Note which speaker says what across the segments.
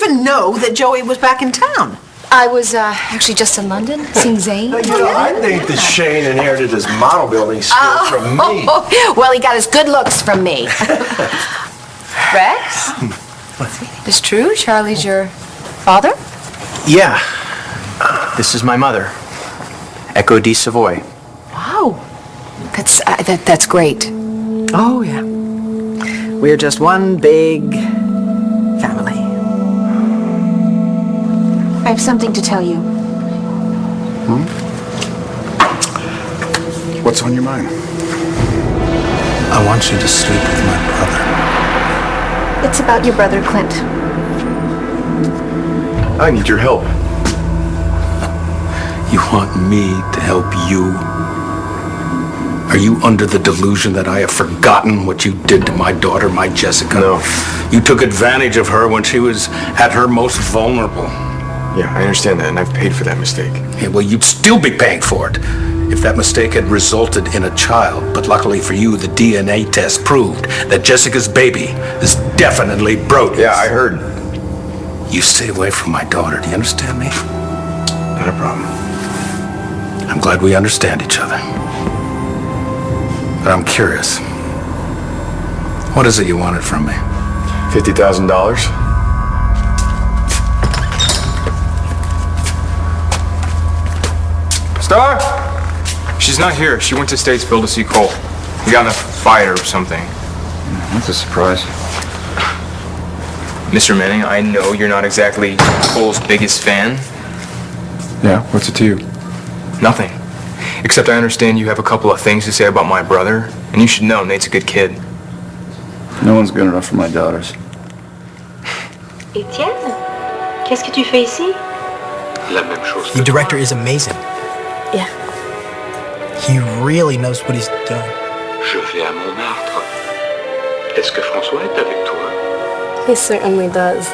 Speaker 1: even know that Joey was back in town?
Speaker 2: I was actually just in London, seeing Zane.
Speaker 3: I think that Shane inherited his model building skills from me.
Speaker 1: Well, he got his good looks from me.
Speaker 2: Rex? It's true? Charlie's your father?
Speaker 4: Yeah. This is my mother, Echo di Savoy.
Speaker 2: Wow. That's great.
Speaker 1: Oh, yeah. We're just one big family.
Speaker 2: I have something to tell you.
Speaker 5: What's on your mind?
Speaker 6: I want you to sleep with my brother.
Speaker 2: It's about your brother, Clint.
Speaker 3: I need your help.
Speaker 6: You want me to help you? Are you under the delusion that I have forgotten what you did to my daughter, my Jessica?
Speaker 3: No.
Speaker 6: You took advantage of her when she was at her most vulnerable.
Speaker 3: Yeah, I understand that, and I've paid for that mistake.
Speaker 6: Yeah, well, you'd still be paying for it if that mistake had resulted in a child. But luckily for you, the DNA test proved that Jessica's baby is definitely Brody's.
Speaker 3: Yeah, I heard.
Speaker 6: You stay away from my daughter. Do you understand me?
Speaker 3: Not a problem.
Speaker 6: I'm glad we understand each other. But I'm curious. What is it you wanted from me?
Speaker 3: $50,000.
Speaker 7: Star? She's not here. She went to Statesville to see Cole. He got in a fight or something.
Speaker 5: That's a surprise.
Speaker 7: Mr. Manning, I know you're not exactly Cole's biggest fan.
Speaker 5: Yeah, what's it to you?
Speaker 7: Nothing. Except I understand you have a couple of things to say about my brother, and you should know Nate's a good kid.
Speaker 5: No one's good enough for my daughters.
Speaker 8: Étienne, qu'est-ce que tu fais ici?
Speaker 4: The director is amazing.
Speaker 8: Yeah.
Speaker 4: He really knows what he's doing.
Speaker 9: Je vais à Montmartre. Est-ce que François est avec toi?
Speaker 8: He certainly does.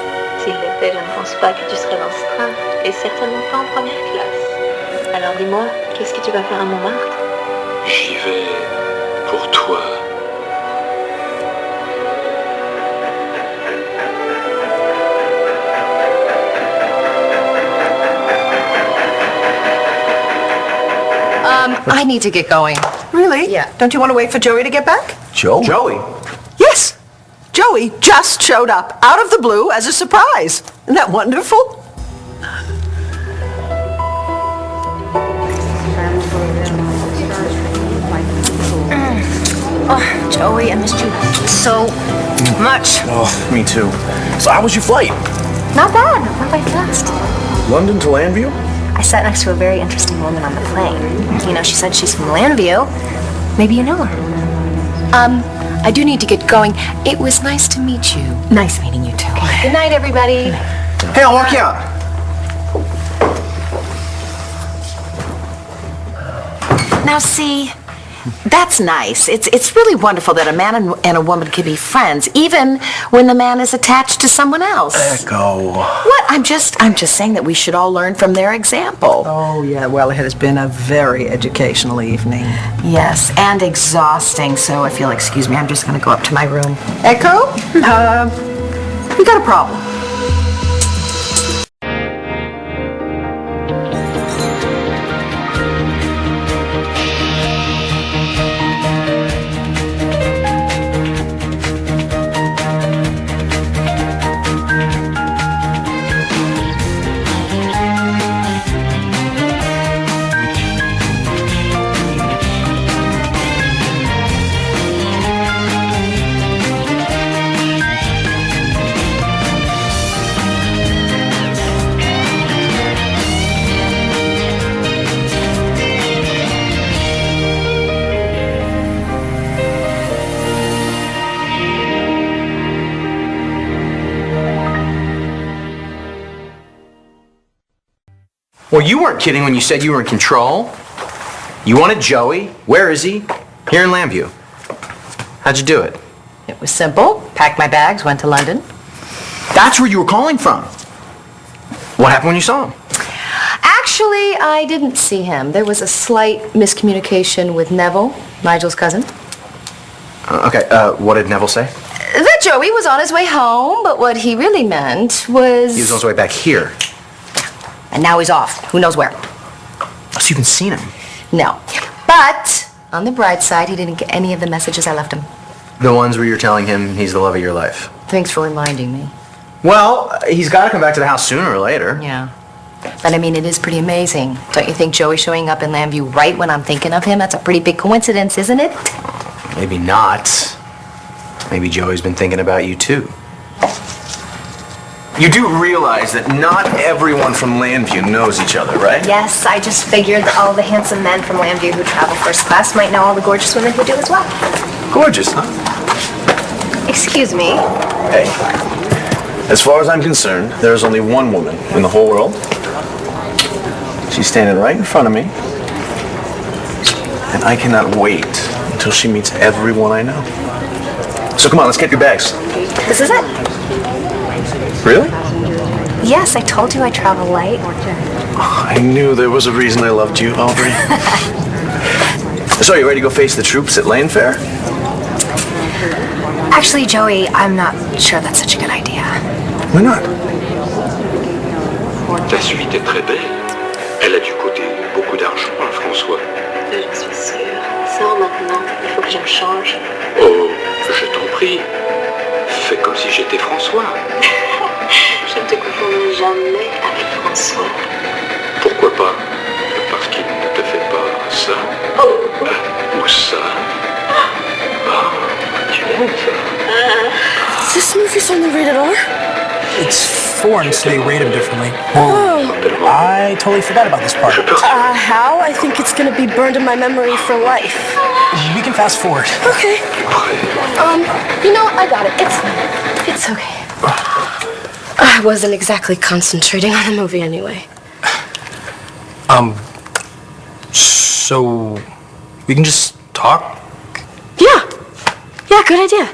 Speaker 8: S'il l'était, je ne pense pas que tu serais dans ce train, et certainement pas en première classe. Alors dis-moi, qu'est-ce que tu vas faire à Montmartre?
Speaker 9: J'y vais pour toi.
Speaker 2: I need to get going.
Speaker 1: Really?
Speaker 2: Yeah.
Speaker 1: Don't you want to wait for Joey to get back?
Speaker 3: Joey?
Speaker 1: Yes. Joey just showed up out of the blue as a surprise. Isn't that wonderful?
Speaker 2: Oh, Joey, I missed you so much.
Speaker 4: Oh, me too. So how was your flight?
Speaker 8: Not bad. Not by fast.
Speaker 3: London to Llanview?
Speaker 8: I sat next to a very interesting woman on the plane. You know, she said she's from Llanview. Maybe you know her.
Speaker 2: I do need to get going. It was nice to meet you.
Speaker 1: Nice meeting you too.
Speaker 8: Good night, everybody.
Speaker 4: Hey, I'll walk you out.
Speaker 1: Now see, that's nice. It's really wonderful that a man and a woman can be friends, even when the man is attached to someone else.
Speaker 4: Echo.
Speaker 1: What? I'm just saying that we should all learn from their example.
Speaker 10: Oh, yeah, well, it has been a very educational evening.
Speaker 1: Yes, and exhausting, so if you'll excuse me, I'm just going to go up to my room.
Speaker 10: Echo, we got a problem.
Speaker 4: Well, you weren't kidding when you said you were in control. You wanted Joey. Where is he? Here in Llanview. How'd you do it?
Speaker 2: It was simple. Packed my bags, went to London.
Speaker 4: That's where you were calling from. What happened when you saw him?
Speaker 2: Actually, I didn't see him. There was a slight miscommunication with Neville, Nigel's cousin.
Speaker 4: Okay, what did Neville say?
Speaker 2: That that Joey was on his way home, but what he really meant was...
Speaker 4: He was on his way back here.
Speaker 2: And now he's off. Who knows where?
Speaker 4: Oh, so you haven't seen him?
Speaker 2: No. But, on the bright side, he didn't get any of the messages I left him.
Speaker 4: The ones where you're telling him he's the love of your life.
Speaker 2: Thanks for reminding me.
Speaker 4: Well, he's got to come back to the house sooner or later.
Speaker 2: Yeah. But I mean, it is pretty amazing. Don't you think Joey showing up in Llanview right when I'm thinking of him, that's a pretty big coincidence, isn't it?
Speaker 4: Maybe not. Maybe Joey's been thinking about you too. You do realize that not everyone from Llanview knows each other, right?
Speaker 11: Yes, I just figured that all the handsome men from Llanview who travel first class might know all the gorgeous women who do as well.
Speaker 3: Gorgeous, huh?
Speaker 11: Excuse me.
Speaker 3: Hey, as far as I'm concerned, there's only one woman in the whole world. She's standing right in front of me. And I cannot wait until she meets everyone I know. So come on, let's get your bags.
Speaker 11: This is it.
Speaker 3: Really?
Speaker 11: Yes, I told you I travel light.
Speaker 3: I knew there was a reason I loved you, Aubrey. So, you ready to go face the troops at Lane Fair?
Speaker 11: Actually, Joey, I'm not sure that's such a good idea.
Speaker 3: Why not?
Speaker 9: Ta suite est très belle. Elle a dû coûter beaucoup d'argent à François.
Speaker 8: Je suis sûre. Sors maintenant. Il faut que je me change.
Speaker 9: Oh, je t'en prie. Fais comme si j'étais François.
Speaker 8: Je ne te confondrai jamais avec François.
Speaker 9: Pourquoi pas? Parce qu'il ne te fait pas ça. Ou ça. Ah, tu aimes ça.
Speaker 12: Is this movie something rated R?
Speaker 13: It's foreign, so they rate them differently. Whoa. I totally forgot about this part.
Speaker 12: How? I think it's gonna be burned in my memory for life.
Speaker 13: We can fast forward.
Speaker 12: Okay. You know, I got it. It's okay. I wasn't exactly concentrating on the movie anyway.
Speaker 13: So we can just talk?
Speaker 12: Yeah. Yeah, good idea.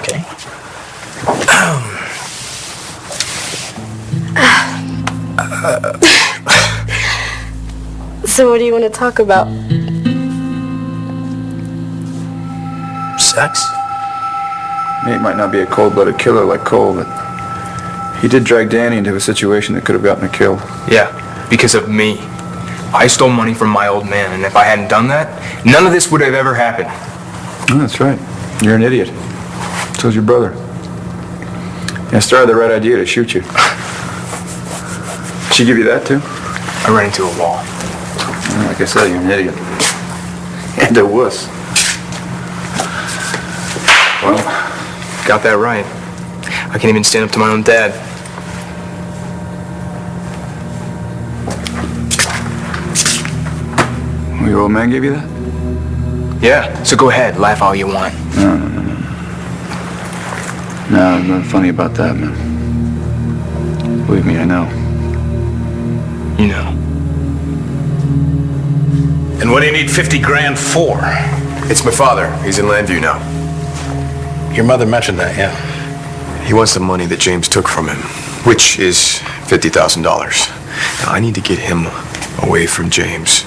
Speaker 13: Okay.
Speaker 12: So what do you want to talk about?
Speaker 13: Sex?
Speaker 5: Nate might not be a cold-blooded killer like Cole, but he did drag Danny into a situation that could have gotten a kill.
Speaker 7: Yeah, because of me. I stole money from my old man, and if I hadn't done that, none of this would have ever happened.
Speaker 5: Oh, that's right. You're an idiot. So's your brother. Yeah, Star had the right idea to shoot you. She give you that, too?
Speaker 7: I ran into a wall.
Speaker 5: Well, like I said, you're an idiot. And a wuss.
Speaker 7: Well, got that right. I can't even stand up to my own dad.
Speaker 5: Well, your old man gave you that?
Speaker 7: Yeah, so go ahead, laugh all you want.
Speaker 5: No. No, there's nothing funny about that, man. Believe me, I know.
Speaker 7: You know.
Speaker 6: And what do you need 50 grand for?
Speaker 14: It's my father. He's in Llanview now.
Speaker 6: Your mother mentioned that, yeah.
Speaker 14: He wants the money that James took from him, which is $50,000. Now, I need to get him away from James.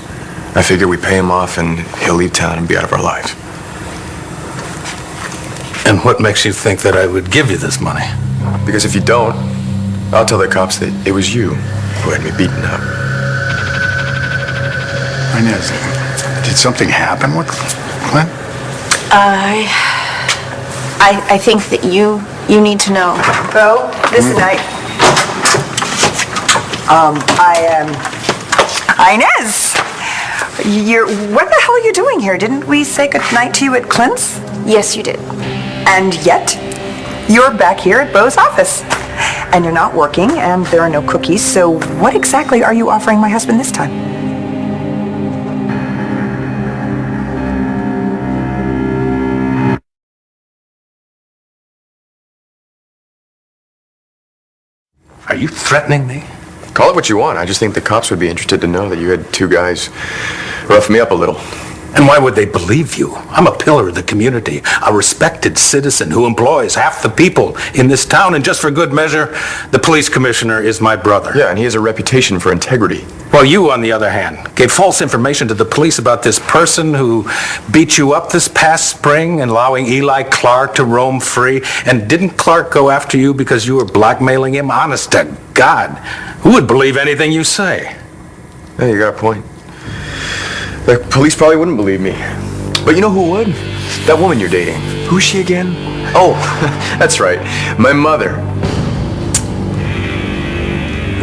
Speaker 14: I figure we pay him off and he'll leave town and be out of our lives.
Speaker 6: And what makes you think that I would give you this money?
Speaker 14: Because if you don't, I'll tell the cops that it was you who had me beaten up.
Speaker 5: Inez, did something happen with Clint?
Speaker 1: I think that you need to know.
Speaker 10: Well, listen, Inez, what the hell are you doing here? Didn't we say goodnight to you at Clint's?
Speaker 11: Yes, you did.
Speaker 10: And yet, you're back here at Beau's office. And you're not working, and there are no cookies, so what exactly are you offering my husband this time?
Speaker 6: Are you threatening me?
Speaker 14: Call it what you want. I just think the cops would be interested to know that you had two guys rough me up a little.
Speaker 6: And why would they believe you? I'm a pillar of the community, a respected citizen who employs half the people in this town, and just for good measure, the police commissioner is my brother.
Speaker 14: Yeah, and he has a reputation for integrity.
Speaker 6: Well, you, on the other hand, gave false information to the police about this person who beat you up this past spring and allowing Eli Clark to roam free. And didn't Clark go after you because you were blackmailing him? Honest to God, who would believe anything you say?
Speaker 14: Yeah, you got a point. The police probably wouldn't believe me. But you know who would? That woman you're dating. Who's she again? Oh, that's right. My mother.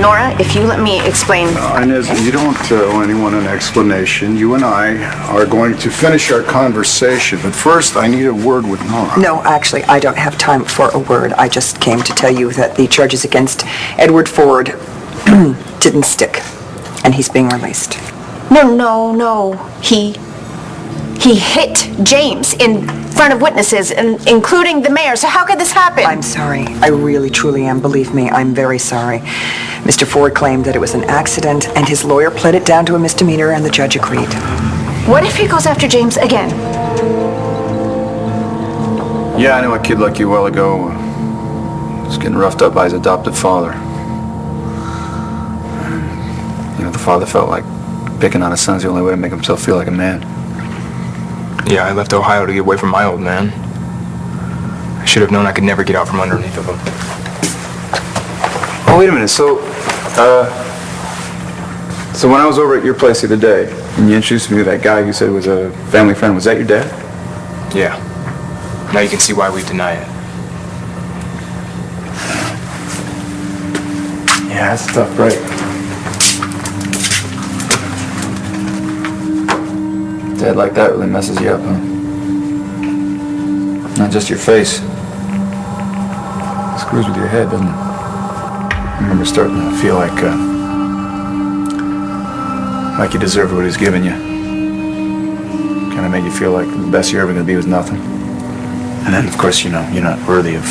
Speaker 10: Nora, if you let me explain.
Speaker 15: Inez, you don't owe anyone an explanation. You and I are going to finish our conversation, but first I need a word with Nora.
Speaker 10: No, actually, I don't have time for a word. I just came to tell you that the charges against Edward Ford didn't stick, and he's being released.
Speaker 2: No. He hit James in front of witnesses, including the mayor. So how could this happen?
Speaker 10: I'm sorry. I really, truly am. Believe me, I'm very sorry. Mr. Ford claimed that it was an accident, and his lawyer pled it down to a misdemeanor, and the judge agreed.
Speaker 2: What if he goes after James again?
Speaker 5: Yeah, I knew a kid like you a while ago. Was getting roughed up by his adoptive father. You know, the father felt like picking on his son's the only way to make himself feel like a man.
Speaker 7: Yeah, I left Ohio to get away from my old man. I should have known I could never get out from underneath of him.
Speaker 5: Oh, wait a minute. So when I was over at your place the other day, and you introduced me to that guy you said was a family friend, was that your dad?
Speaker 7: Yeah. Now you can see why we deny it.
Speaker 5: Yeah, that's a tough break. Dad like that really messes you up, huh? Not just your face. Screws with your head, doesn't it? I remember starting to feel like you deserved what he's given you. Kind of made you feel like the best you're ever going to be was nothing. And then, of course, you know, you're not worthy of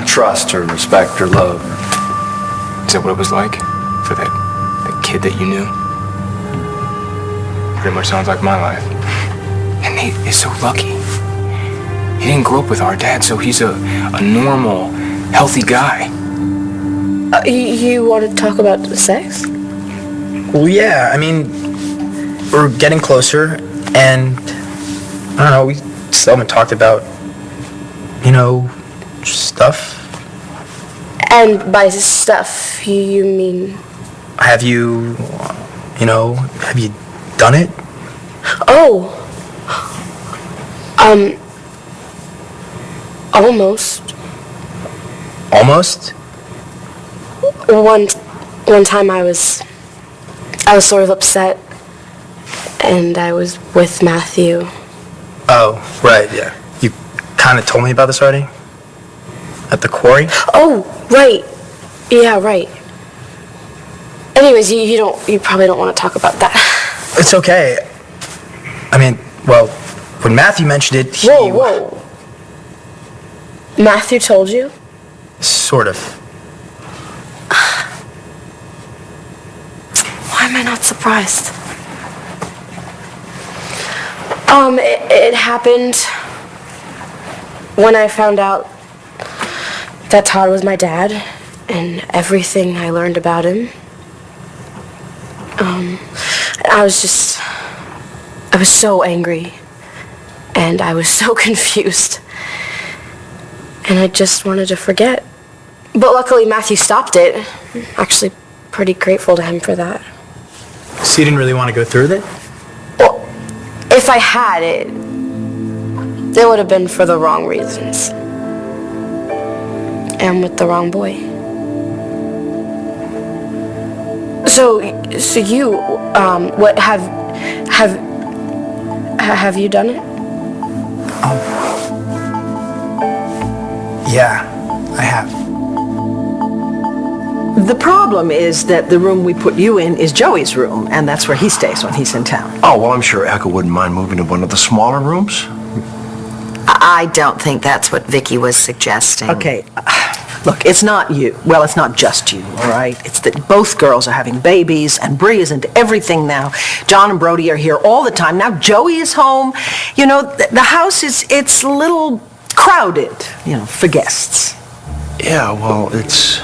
Speaker 5: trust or respect or love.
Speaker 7: Is that what it was like for that kid that you knew? Pretty much sounds like my life. And Nate is so lucky. He didn't grow up with our dad, so he's a normal, healthy guy.
Speaker 12: You want to talk about sex?
Speaker 13: Well, yeah, I mean, we're getting closer, and I don't know, we still haven't talked about, you know, stuff.
Speaker 12: And by stuff, you mean?
Speaker 13: Have you done it?
Speaker 12: Oh. Almost.
Speaker 13: Almost?
Speaker 12: One time I was sort of upset, and I was with Matthew.
Speaker 13: Oh, right, yeah. You kind of told me about this already? At the quarry?
Speaker 12: Oh, right. Yeah, right. Anyways, you probably don't want to talk about that.
Speaker 13: It's okay. I mean, well, when Matthew mentioned it,
Speaker 12: Whoa. Matthew told you?
Speaker 13: Sort of.
Speaker 12: Why am I not surprised? It happened when I found out that Todd was my dad and everything I learned about him. I was so angry and I was so confused. And I just wanted to forget. But luckily Matthew stopped it. I'm actually pretty grateful to him for that.
Speaker 13: So you didn't really want to go through with it?
Speaker 12: Well, if I had it would have been for the wrong reasons. And with the wrong boy. So you, what have you done it?
Speaker 13: Yeah, I have.
Speaker 16: The problem is that the room we put you in is Joey's room, and that's where he stays when he's in town.
Speaker 17: Oh, well, I'm sure Echo wouldn't mind moving to one of the smaller rooms.
Speaker 1: I don't think that's what Vicky was suggesting.
Speaker 16: Okay, Look, it's not you. Well, it's not just you, all right? It's that both girls are having babies, and Bree is into everything now. John and Brody are here all the time. Now Joey is home. You know, the house it's a little crowded, you know, for guests.
Speaker 17: Yeah, well, it's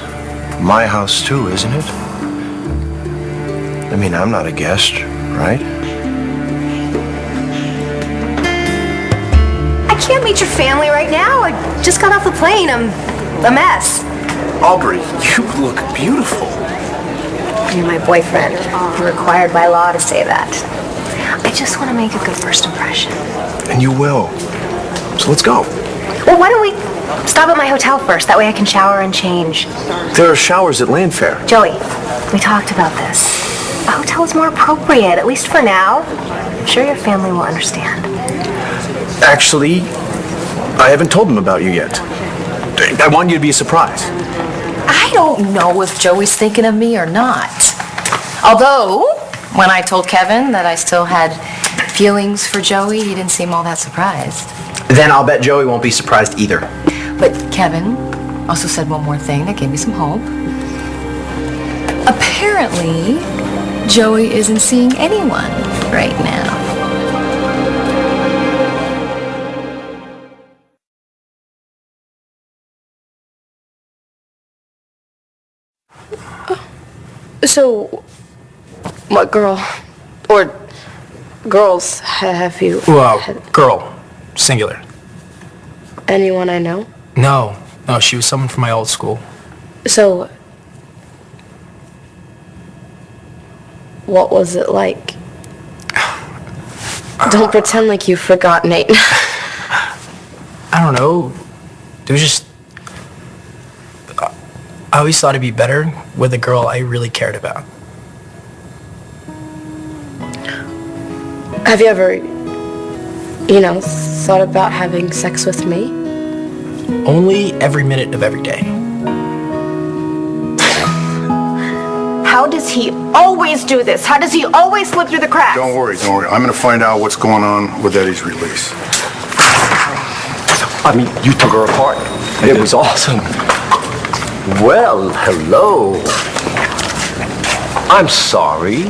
Speaker 17: my house too, isn't it? I mean, I'm not a guest, right?
Speaker 11: I can't meet your family right now. I just got off the plane. I'm a mess.
Speaker 17: Aubrey, you look beautiful.
Speaker 11: You're my boyfriend. You're required by law to say that. I just want to make a good first impression.
Speaker 17: And you will. So let's go.
Speaker 11: Well, why don't we stop at my hotel first? That way I can shower and change.
Speaker 17: There are showers at Llanview.
Speaker 11: Joey, we talked about this. A hotel is more appropriate, at least for now. I'm sure your family will understand.
Speaker 3: Actually, I haven't told them about you yet. I want you to be a surprise.
Speaker 1: I don't know if Joey's thinking of me or not. Although, when I told Kevin that I still had feelings for Joey, he didn't seem all that surprised.
Speaker 4: Then I'll bet Joey won't be surprised either.
Speaker 1: But Kevin also said one more thing that gave me some hope. Apparently, Joey isn't seeing anyone right now.
Speaker 12: So, what girl, or girls have you...
Speaker 13: Well, girl, singular.
Speaker 12: Anyone I know?
Speaker 13: No, she was someone from my old school.
Speaker 12: So, what was it like? Don't pretend like you forgot, Nate.
Speaker 13: I don't know. It was just... I always thought it'd be better with a girl I really cared about.
Speaker 12: Have you ever, thought about having sex with me?
Speaker 13: Only every minute of every day.
Speaker 2: How does he always do this? How does he always slip through the cracks?
Speaker 15: Don't worry. I'm going to find out what's going on with Eddie's release.
Speaker 17: I mean, you took her apart. It was awesome. Well, hello. I'm sorry.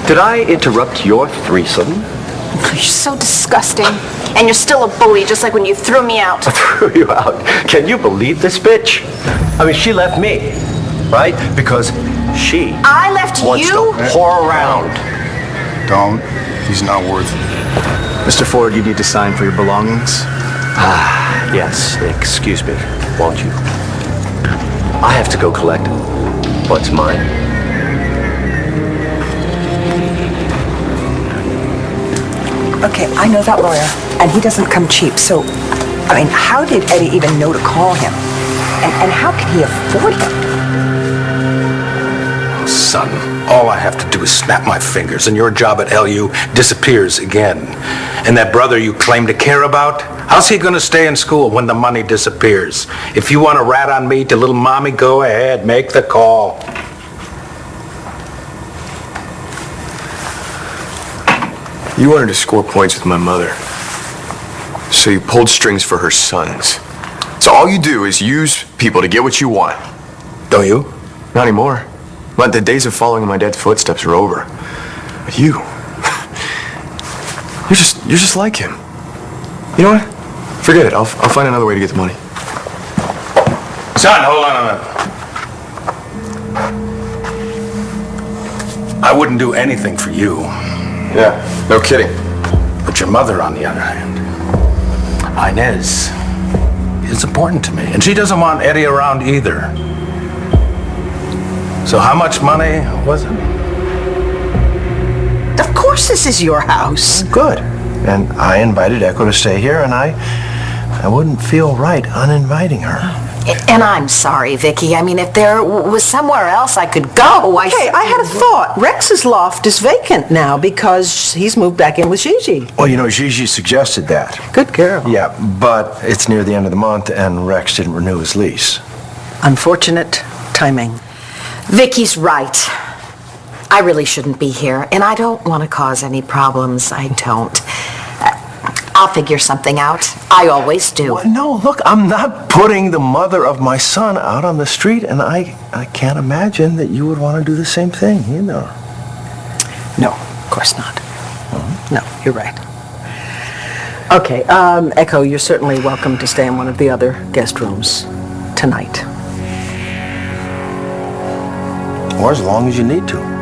Speaker 17: Did I interrupt your threesome?
Speaker 2: You're so disgusting. And you're still a bully, just like when you threw me out.
Speaker 17: I threw you out. Can you believe this bitch? I mean, she left me, right? Because she
Speaker 2: wants
Speaker 17: to whore around.
Speaker 15: Don't. He's not worth it.
Speaker 3: Mr. Ford, you need to sign for your belongings.
Speaker 17: Yes. Excuse me, won't you? I have to go collect what's mine.
Speaker 10: Okay, I know that lawyer, and he doesn't come cheap, so, I mean, how did Eddie even know to call him? And how can he afford him?
Speaker 6: Son, all I have to do is snap my fingers, and your job at LU disappears again. And that brother you claim to care about, how's he going to stay in school when the money disappears? If you want to rat on me to little mommy, go ahead, make the call.
Speaker 14: You wanted to score points with my mother, so you pulled strings for her sons. So all you do is use people to get what you want.
Speaker 6: Don't you?
Speaker 14: Not anymore. But the days of following in my dad's footsteps are over. But you're just like him. You know what? Forget it. I'll find another way to get the money.
Speaker 6: Son, hold on a minute. I wouldn't do anything for you.
Speaker 14: Yeah, no kidding.
Speaker 6: But your mother, on the other hand, Inez, is important to me. And she doesn't want Eddie around either. So how much money was it?
Speaker 16: Of course this is your house.
Speaker 17: Good. And I invited Echo to stay here, and I wouldn't feel right uninviting her.
Speaker 1: And I'm sorry, Vicky. I mean, if there was somewhere else I could go,
Speaker 16: Hey, I had a thought. Rex's loft is vacant now because he's moved back in with Gigi.
Speaker 17: Well, you know, Gigi suggested that.
Speaker 16: Good girl.
Speaker 17: Yeah, but it's near the end of the month, and Rex didn't renew his lease.
Speaker 16: Unfortunate timing.
Speaker 1: Vicky's right. I really shouldn't be here, and I don't want to cause any problems. I don't.
Speaker 2: I'll figure something out. I always do.
Speaker 3: Well, no, look, I'm not putting the mother of my son out on the street, and I can't imagine that you would want to do the same thing, either.
Speaker 16: No, of course not. No, you're right. Okay, Echo, you're certainly welcome to stay in one of the other guest rooms tonight.
Speaker 3: Or as long as you need to.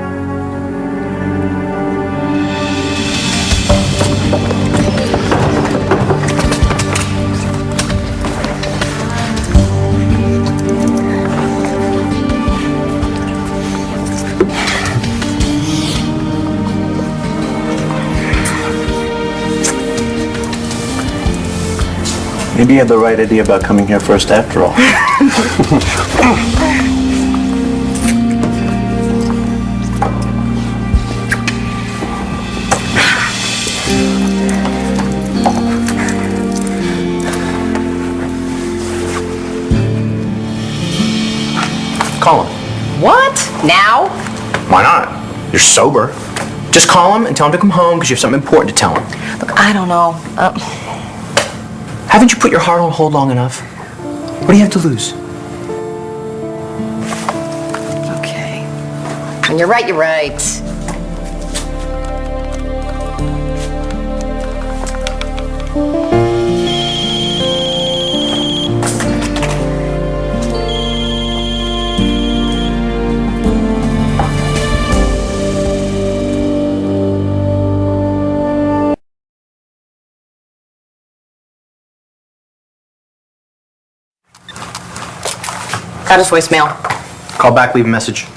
Speaker 3: Maybe you had the right idea about coming here first after all.
Speaker 4: Call him.
Speaker 2: What? Now?
Speaker 4: Why not? You're sober. Just call him and tell him to come home because you have something important to tell him.
Speaker 1: Look, I don't know.
Speaker 4: Haven't you put your heart on hold long enough? What do you have to lose?
Speaker 1: Okay. When you're right, you're right. Got his voicemail.
Speaker 4: Call back, leave a message.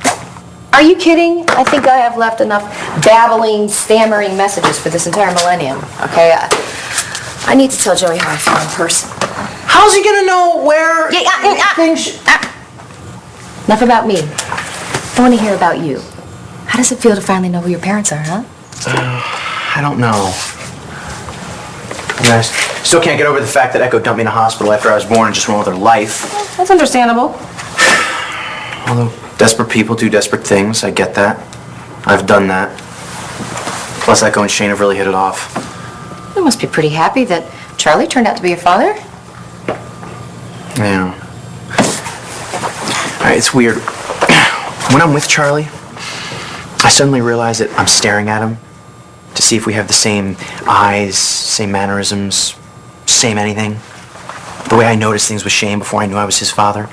Speaker 1: Are you kidding? I think I have left enough babbling, stammering messages for this entire millennium. Okay? I need to tell Joey how I feel in person.
Speaker 4: How's he gonna know where
Speaker 1: Enough about me. I want to hear about you. How does it feel to finally know who your parents are, huh?
Speaker 4: I don't know. I still can't get over the fact that Echo dumped me in a hospital after I was born and just went with her life.
Speaker 1: That's understandable.
Speaker 4: Although desperate people do desperate things, I get that. I've done that. Plus, Echo and Shane have really hit it off.
Speaker 1: You must be pretty happy that Charlie turned out to be your father.
Speaker 4: Yeah. It's weird. When I'm with Charlie, I suddenly realize that I'm staring at him to see if we have the same eyes, same mannerisms, same anything. The way I noticed things with Shane before I knew I was his father.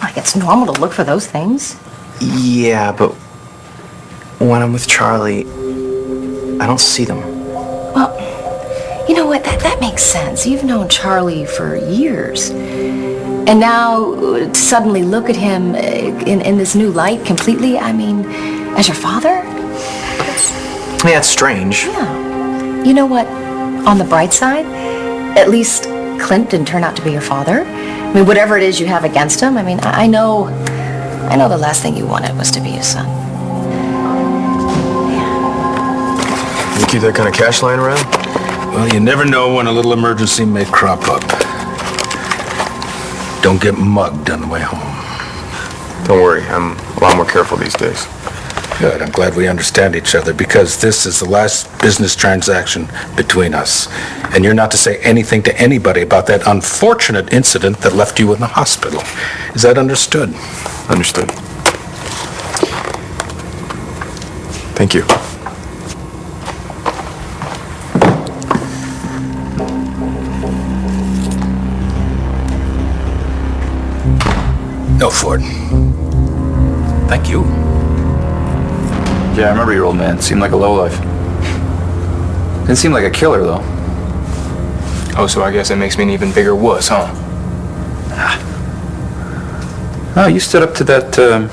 Speaker 1: Like, it's normal to look for those things.
Speaker 4: Yeah, but when I'm with Charlie, I don't see them.
Speaker 1: Well, you know what? That makes sense. You've known Charlie for years. And now, to suddenly look at him in this new light completely, I mean, as your father?
Speaker 4: Yeah, it's strange.
Speaker 1: Yeah. You know what? On the bright side, at least Clint didn't turn out to be your father. I mean, whatever it is you have against him, I mean, I know the last thing you wanted was to be his son.
Speaker 14: You keep that kind of cash lying around?
Speaker 6: Well, you never know when a little emergency may crop up. Don't get mugged on the way home.
Speaker 14: Don't worry, I'm a lot more careful these days.
Speaker 6: Good, I'm glad we understand each other because this is the last business transaction between us. And you're not to say anything to anybody about that unfortunate incident that left you in the hospital. Is that understood?
Speaker 14: Understood. Thank you.
Speaker 6: No, Ford. Thank you.
Speaker 5: Yeah, I remember your old man. Seemed like a lowlife. Didn't seem like a killer, though.
Speaker 7: Oh, so I guess it makes me an even bigger wuss, huh?
Speaker 5: Oh, you stood up to that, the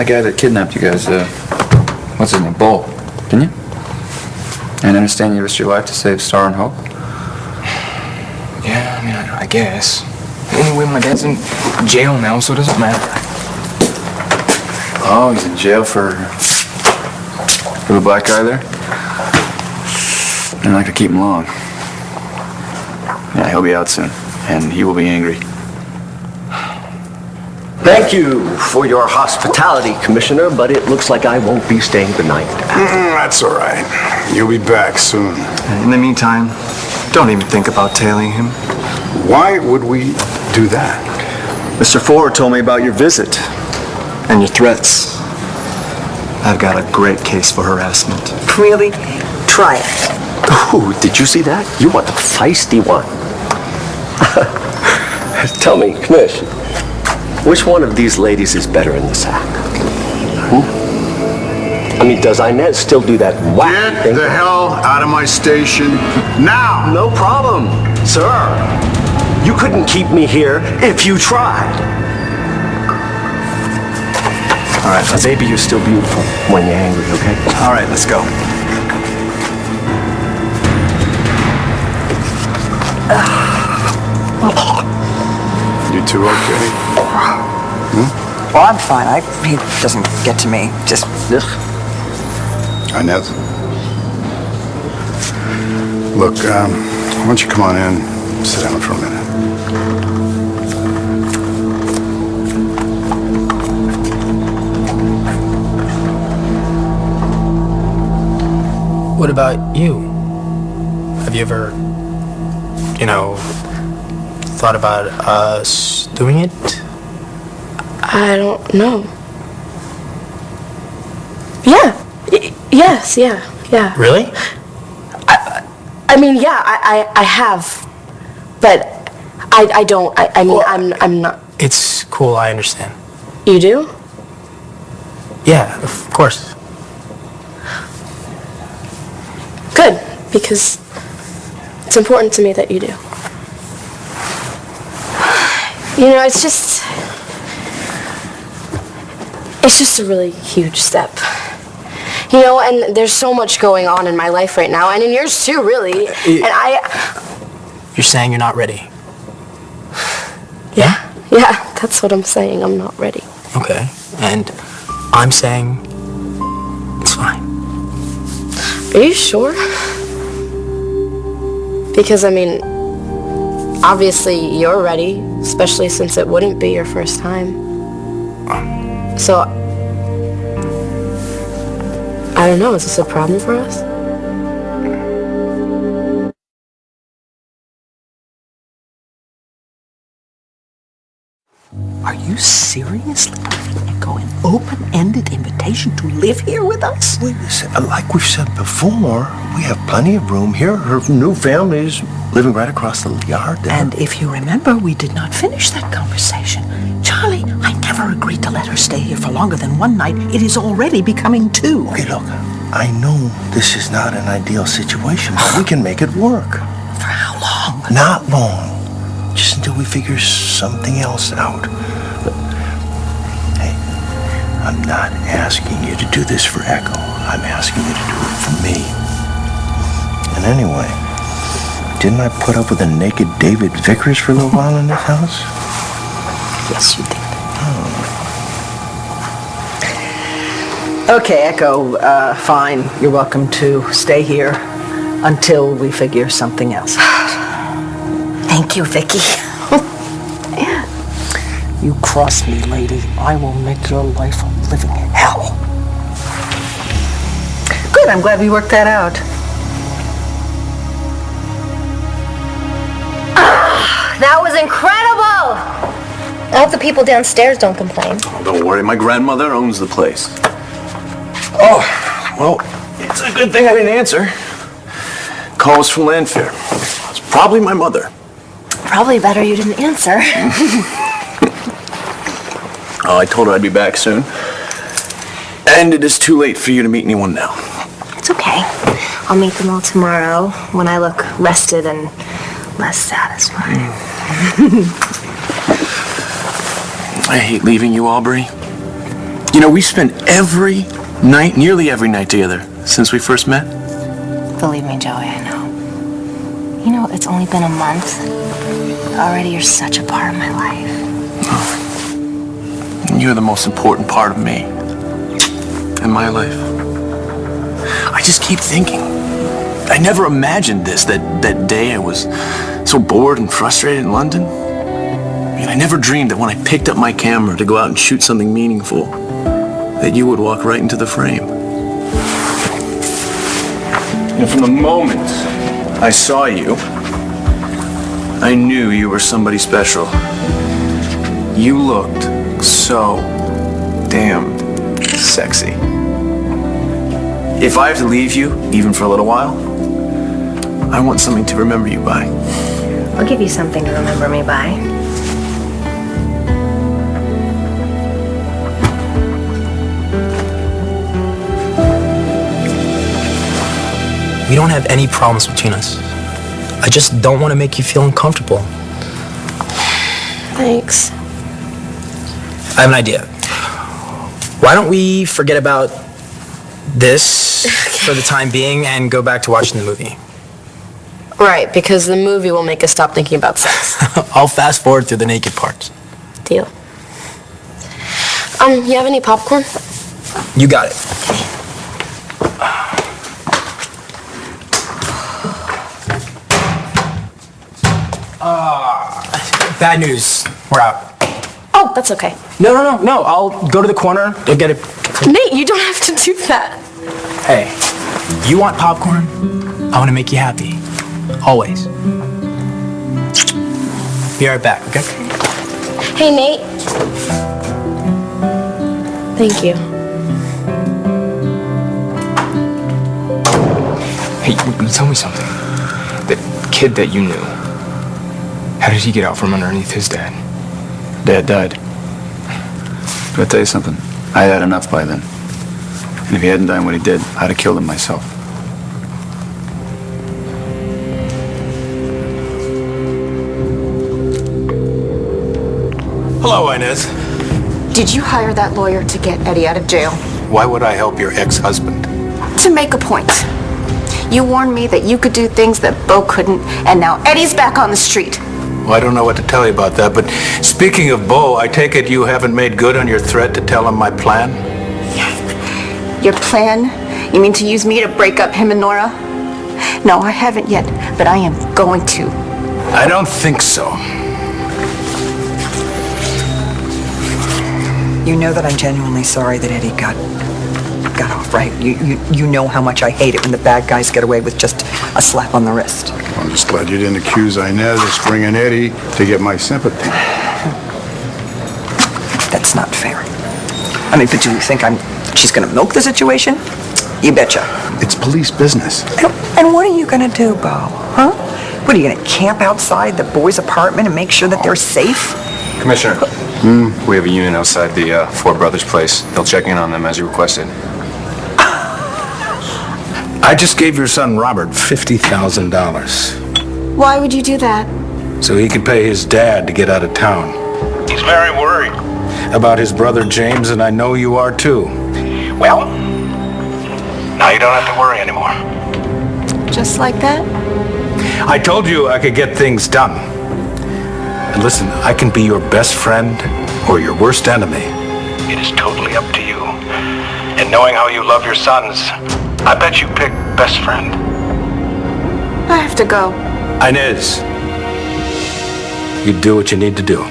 Speaker 5: guy that kidnapped you guys, what's his name, Bull, didn't you? And I understand you risked your life to save Star and Hope?
Speaker 7: Yeah, I mean, I guess. Anyway, my dad's in jail now, so it doesn't matter.
Speaker 5: Oh, he's in jail for the black guy there? They're not gonna keep him long. Yeah, he'll be out soon, and he will be angry.
Speaker 17: Thank you for your hospitality, Commissioner, but it looks like I won't be staying the night.
Speaker 15: That's all right. You'll be back soon.
Speaker 14: In the meantime, don't even think about tailing him.
Speaker 15: Why would we do that?
Speaker 14: Mr. Ford told me about your visit and your threats. I've got a great case for harassment.
Speaker 10: Really? Try it.
Speaker 17: Ooh, did you see that? You want the feisty one. Tell me, Commish, which one of these ladies is better in the sack? I mean, does Inez still do that whack
Speaker 15: Get
Speaker 17: thing?
Speaker 15: the hell out of my station now!
Speaker 17: No problem, sir. You couldn't keep me here if you tried. All right, baby, you're still beautiful when you're angry, okay?
Speaker 14: All right, let's go.
Speaker 15: You two okay?
Speaker 10: Well, I'm fine. He doesn't get to me. Just, ugh.
Speaker 15: Inez? Look, why don't you come on in, sit down for a minute.
Speaker 13: What about you? Have you ever, thought about us doing it?
Speaker 12: I don't know. Yeah. Yes, yeah.
Speaker 13: Really?
Speaker 12: I mean, yeah, I have. But I don't. I mean, I'm not.
Speaker 13: It's cool, I understand.
Speaker 12: You do?
Speaker 13: Yeah, of course.
Speaker 12: Good, because it's important to me that you do. It's just a really huge step. And there's so much going on in my life right now, and in yours too, really. And
Speaker 13: You're saying you're not ready?
Speaker 12: Yeah, that's what I'm saying. I'm not ready.
Speaker 13: Okay, and I'm saying it's fine.
Speaker 12: Are you sure? Because, obviously you're ready, especially since it wouldn't be your first time. So, I don't know, is this a problem for us?
Speaker 16: Are you seriously go an open-ended invitation to live here with us?
Speaker 18: Wait a second. Like we've said before, we have plenty of room here. Her new family is living right across the yard there.
Speaker 16: And if you remember, we did not finish that conversation. Charlie, I never agreed to let her stay here for longer than one night. It is already becoming two.
Speaker 18: Okay, look, I know this is not an ideal situation, but we can make it work.
Speaker 16: For how long?
Speaker 18: Not long. Just until we figure something else out. But, hey, I'm not asking you to do this for Echo. I'm asking you to do it for me. And anyway, didn't I put up with a naked David Vickers for a little while in this house?
Speaker 16: Yes, you did. Okay, Echo, fine. You're welcome to stay here until we figure something else out.
Speaker 2: Thank you, Vicky.
Speaker 16: You cross me, lady. I will make your life a living hell. Good, I'm glad we worked that out.
Speaker 11: That was incredible! I hope the people downstairs don't complain.
Speaker 3: Oh, don't worry, my grandmother owns the place. Oh, well, it's a good thing I didn't answer. Call was from Llanview. It's probably my mother.
Speaker 11: Probably better you didn't answer.
Speaker 3: Oh, I told her I'd be back soon. And it is too late for you to meet anyone now.
Speaker 11: It's okay. I'll meet them all tomorrow when I look rested and less satisfied.
Speaker 3: I hate leaving you, Aubrey. We spent nearly every night together since we first met.
Speaker 11: Believe me, Joey, I know. It's only been a month. Already you're such a part of my life.
Speaker 3: You're the most important part of me in my life. I just keep thinking. I never imagined this, that day I was so bored and frustrated in London. I never dreamed that when I picked up my camera to go out and shoot something meaningful, that you would walk right into the frame. And from the moment I saw you, I knew you were somebody special. You looked so damn sexy. If I have to leave you, even for a little while, I want something to remember you by.
Speaker 11: I'll give you something to remember me by.
Speaker 13: We don't have any problems between us. I just don't want to make you feel uncomfortable.
Speaker 12: Thanks.
Speaker 13: I have an idea. Why don't we forget about this for the time being and go back to watching the movie?
Speaker 12: Right, because the movie will make us stop thinking about sex.
Speaker 13: I'll fast forward through the naked parts.
Speaker 12: Deal. You have any popcorn?
Speaker 13: You got it. Bad news. We're out.
Speaker 12: Oh, that's okay.
Speaker 13: No. I'll go to the corner. You'll get it.
Speaker 12: Nate, you don't have to do that.
Speaker 13: Hey, you want popcorn? I want to make you happy. Always. Be right back, okay?
Speaker 12: Hey, Nate. Thank you.
Speaker 7: Hey, tell me something. That kid that you knew, how did he get out from underneath his dad?
Speaker 5: Dad died. But I'll tell you something. I had enough by then. And if he hadn't done what he did, I'd have killed him myself.
Speaker 6: Hello, Inez.
Speaker 2: Did you hire that lawyer to get Eddie out of jail?
Speaker 6: Why would I help your ex-husband?
Speaker 2: To make a point. You warned me that you could do things that Bo couldn't, and now Eddie's back on the street.
Speaker 6: Well, I don't know what to tell you about that, but speaking of Bo, I take it you haven't made good on your threat to tell him my plan?
Speaker 2: Your plan? You mean to use me to break up him and Nora? No, I haven't yet, but I am going to.
Speaker 6: I don't think so.
Speaker 10: You know that I'm genuinely sorry that Eddie got off, right? You know how much I hate it when the bad guys get away with just a slap on the wrist.
Speaker 15: I'm just glad you didn't accuse Inez of stringing Eddie to get my sympathy.
Speaker 10: That's not fair. I mean, but do you think she's gonna milk the situation? You betcha.
Speaker 15: It's police business.
Speaker 10: And what are you gonna do, Bo? Huh? What, are you gonna camp outside the boys' apartment and make sure that they're safe?
Speaker 7: Commissioner, we have a unit outside the Four Brothers place. They'll check in on them as you requested.
Speaker 6: I just gave your son Robert $50,000
Speaker 2: Why would you do that?
Speaker 6: so he could pay his dad to get out of town. He's very worried about his brother James, and I know you are too. Well, now you don't have to worry anymore.
Speaker 2: Just like that?
Speaker 6: I told you I could get things done. And listen, I can be your best friend or your worst enemy. It is totally up to you. And knowing how you love your sons, I bet you pick best friend.
Speaker 2: I have to go.
Speaker 6: Inez, you do what you need to do.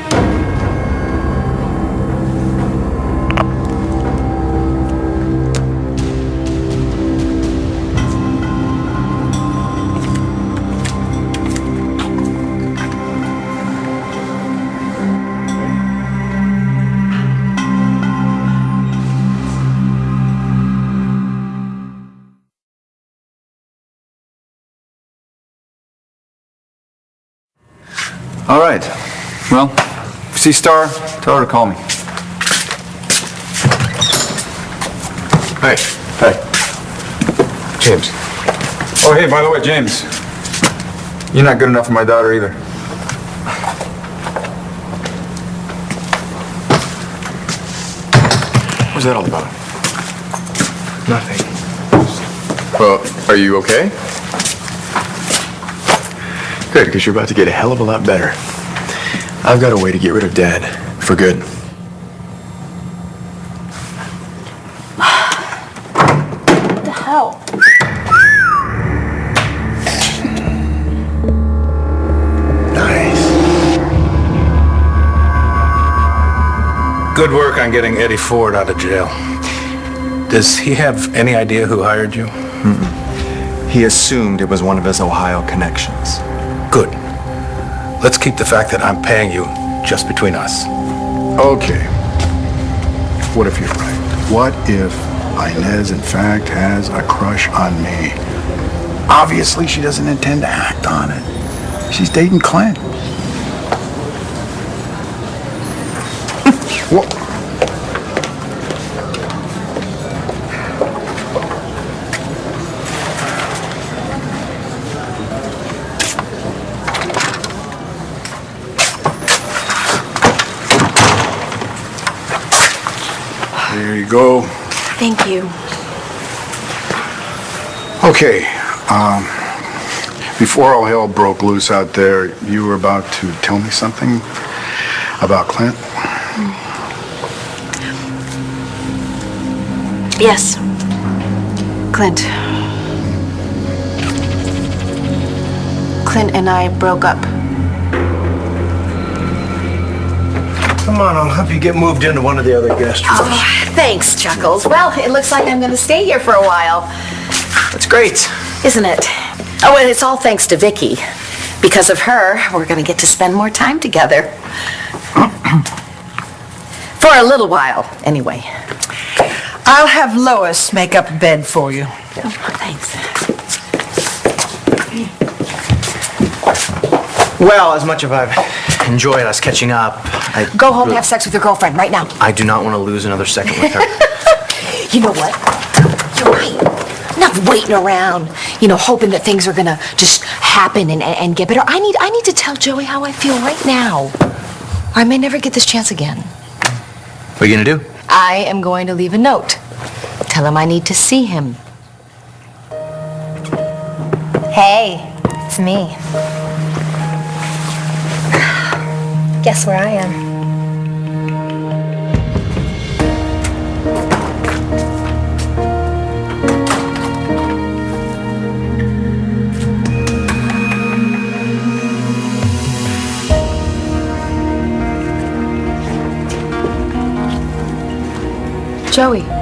Speaker 5: All right. Well, if you see Star, tell her to call me.
Speaker 14: Hey.
Speaker 5: Hey. James. Oh, hey, by the way, James. You're not good enough for my daughter either.
Speaker 14: What's that all about?
Speaker 7: Nothing.
Speaker 14: Well, are you okay? Good, because you're about to get a hell of a lot better. I've got a way to get rid of Dad. For good.
Speaker 12: What the hell?
Speaker 14: Nice.
Speaker 6: Good work on getting Eddie Ford out of jail. Does he have any idea who hired you?
Speaker 3: He assumed it was one of his Ohio connections.
Speaker 6: Good. Let's keep the fact that I'm paying you just between us.
Speaker 15: Okay. What if you're right? What if Inez, in fact, has a crush on me? Obviously, she doesn't intend to act on it. She's dating Clint. What? There you go.
Speaker 2: Thank you.
Speaker 15: Okay, before all hell broke loose out there, you were about to tell me something about Clint?
Speaker 2: Yes. Clint. Clint and I broke up.
Speaker 18: Come on, I'll help you get moved into one of the other guest rooms.
Speaker 1: Oh, thanks, Chuckles. Well, it looks like I'm going to stay here for a while.
Speaker 4: That's great.
Speaker 1: Isn't it? Oh, and it's all thanks to Vicky. Because of her, we're going to get to spend more time together. For a little while, anyway.
Speaker 16: I'll have Lois make up a bed for you.
Speaker 1: Oh, thanks.
Speaker 4: Well, as much as I've enjoyed us catching up, I
Speaker 2: Go home and have sex with your girlfriend right now.
Speaker 4: I do not want to lose another second with her.
Speaker 2: You know what? You're right. Not waiting around, hoping that things are gonna just happen and get better. I need to tell Joey how I feel right now. I may never get this chance again.
Speaker 4: What are you gonna do?
Speaker 1: I am going to leave a note. Tell him I need to see him.
Speaker 11: Hey, it's me. Guess where I am?
Speaker 2: Joey.